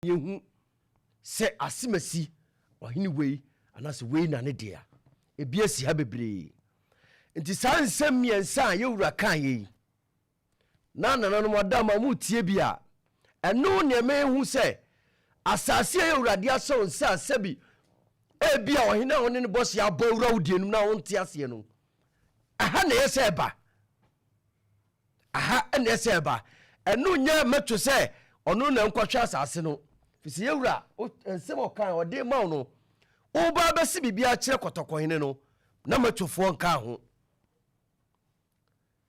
yehu se asimasi ohini wei anase wei na ne dia ebi asi ha bebre nti saa nsɛm miɛnsa yewura kan yi na nananom adama mu tie bia ɛno ne mehu sɛ asase yewura de aso nsa sabi ebia ohina woni ne boss ya bawura wodienum na wonte ase no aha na yɛsɛ ba aha na yɛsɛ ba ɛno nya metwo sɛ ɔno na nkɔhwɛ asase no fisi yewura nsɛm ɔkan ɔde ma no oba bɛsi bibia kyerɛ kɔtɔkɔhene no na matwofo nka ho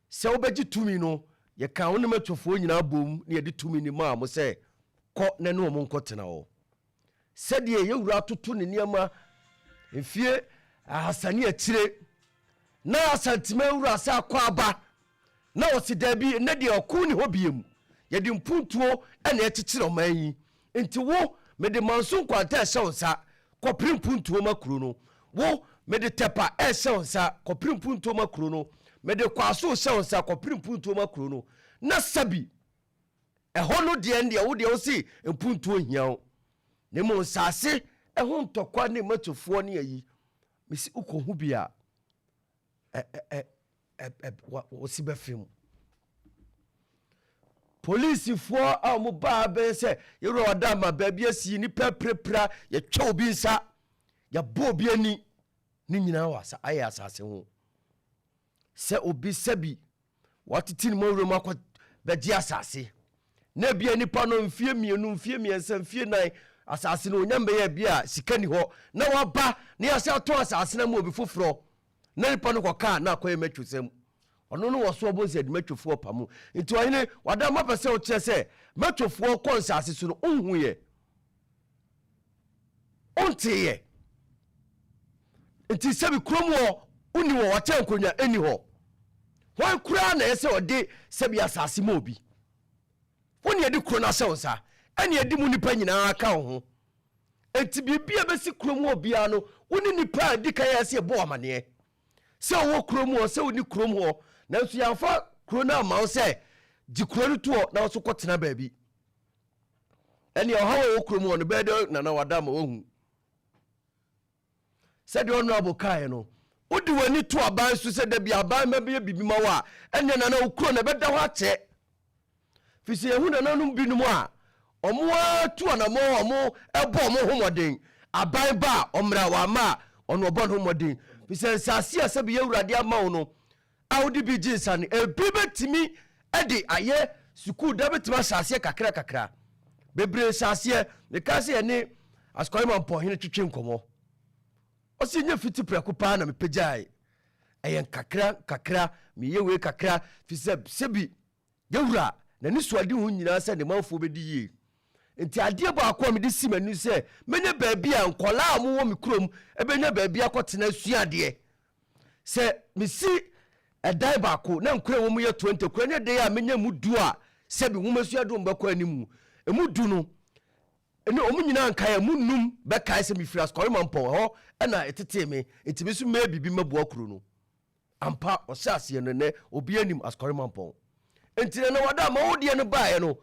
sɛ wobɛgye tumi no yɛka wo ne matwofo nyina bom ne yɛde tumi ni ma mo sɛ kɔ na ne ɔmo nkɔtena hɔ sɛdeɛ yewura toto ne nneɛma mfie ahasane akyire na asantima yewura sɛ akɔ aba na ɔsi dabi ne deɛ ɔko ne hɔ biem yɛde mpuntuo ɛna ɛkyekyere ɔman yi nti wo mede manso nkwanta ɛhyɛ wo nsa kɔpere mpuntuo makuro no wo mede tepa ɛhyɛ wo nsa kɔpere mpuntuo makuro no mede kwaso hyɛ wo nsa kɔpere mpuntuo makuro no na sabi ɛhɔ no deɛ ndeɛ wo deɛ wo si mpuntuo hia wo ne mo nsase ɛho ntɔkwa ne matofoɔ ne ayi mesi ukɔhu bia wo si bɛfem police for a mo ba be se yero oda ma ba bia si ni peprepra ye twa obi nsa ya bo obi ani ni nyina wasa aye asase ho se obi sabi watiti mo wuro makɔ beji asase na bia nipa no mfie mienu mfie miensa mfie nan asase no onyambe ya bia sika ni ho na waba na ya se ato asase na mo obi foforo na nipa no kɔka na akɔye matwusem ono no wo so obozi de matwofo pamu nti ohine wada mapese o kire se matwofo konsase so no onhu ye ontiye nti sebi kromo uni wo wata nkonya eni ho wan kura na yese ode sebi asase ma obi woni edi kro na se wonsa eni edi mu nipa nyina aka ho enti bibia besi kromo obia no woni nipa edi kan yese bo amane se wo kromo se woni kromo nanso yamfa kro na ma wo se di kro no to na so kotena baabi eni ohawo wo kromo no be de na wada ma ohu se de honorable kai no odi wani to aban so se da bi aban ma bi bibi ma wa eni na wo kro na be da ho ache fisi ehu na nanum binumu a omo atu na mo omo ebo omo homoden aban ba omra wa ma ono obo homoden fisi sase ase bi yewurade ama wo no audi bi jinsan ebi betimi edi aye sukuu da betima sase kakra kakra bebre sase ne kase ene askoyima mpohene twetwe nkomo osi nya fiti preko pa na mepejai eyen kakra kakra miyewe kakra fisi sebi yewura na ni suade hu nyina se ne manfo bedi ye enti ade ba akwa me de simanu se menye baabi a nkola amu wo mikrom ebenya baabi akotena suade se misi edai baako na nkura wo mu ye 20 kura ne de ya menya mudu a sebi wo masuade mbakọ animu emudu no ene omu nyina nka ya munum be kai se mi fira skori mampo ho na etete me enti bisu ma bibi mabuo kuro no ampa osase no ne obi anim askori mampo enti na wada ma wo de no baaye no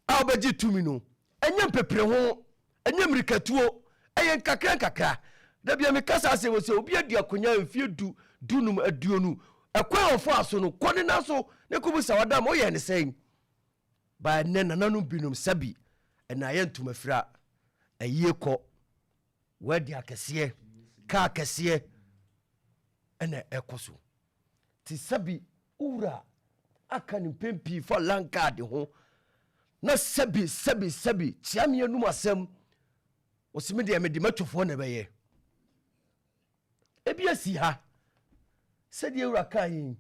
a obaji tumi no enya pepre ho enya mirikatuo eyen kakra kakra da bia me kasa se wo se obi adi akonya mfie dunum aduonu ekwa ofo aso no kone na so ne kubu sawada mo ye ne sen ba ne nananu binum sabi na ye ntuma fira aye ko wadi akese ka akese ena ekoso ti sabi ura aka ni pempi for lankard ho na sabi chiamie num asem osimi de me de matwofo na beye ebi asi ha sɛdeɛ ewura kan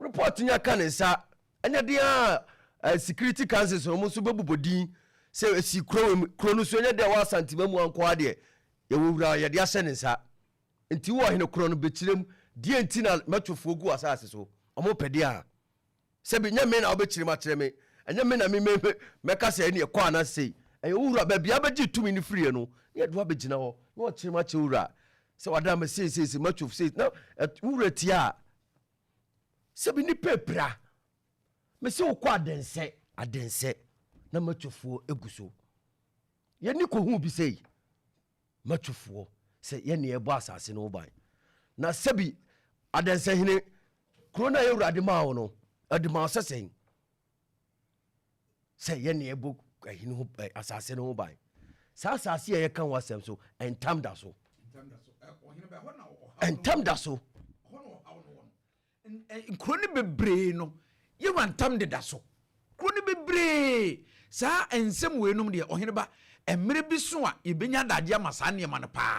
report nya kan nsa anya dia security council so mo so bebobodin sɛ esi kro no so nya de wa santima mu anko ade ye wura ye de ahyɛ nsa nti wo hene kro no bekirem die nti na matwofo gu asase so omo pɛde a sɛ bi nya me na obekirem akyerɛ me anya me na me meka sɛ ne ekɔ ana sei ɛyɛ wura ba bia bɛgye tumi ne frie no ye do abegyina hɔ na wo kyerem akyɛ wura se wada me sei matwof sei na wura tia se bi ni pepra me se wo kɔ adense na matwofo eguso yɛni kɔhu bi sei matwufoɔ sɛ yɛne yɛbɔ asase no woban na sɛbi adansahene kuro no a yɛwurade maa wo no ade ma sɛ sɛn sɛ yɛne yɛbɔ asase no ho ban saa asase a yɛka ho asɛm so ɛntam da so ɛntam da so nkuro no bebree no yɛwa ntam deda so kuro no bebree saa nsɛm wei nom deɛ ɔhene ba mmerɛ bi so a yɛbɛnya adagye ama saa nneɛma no paa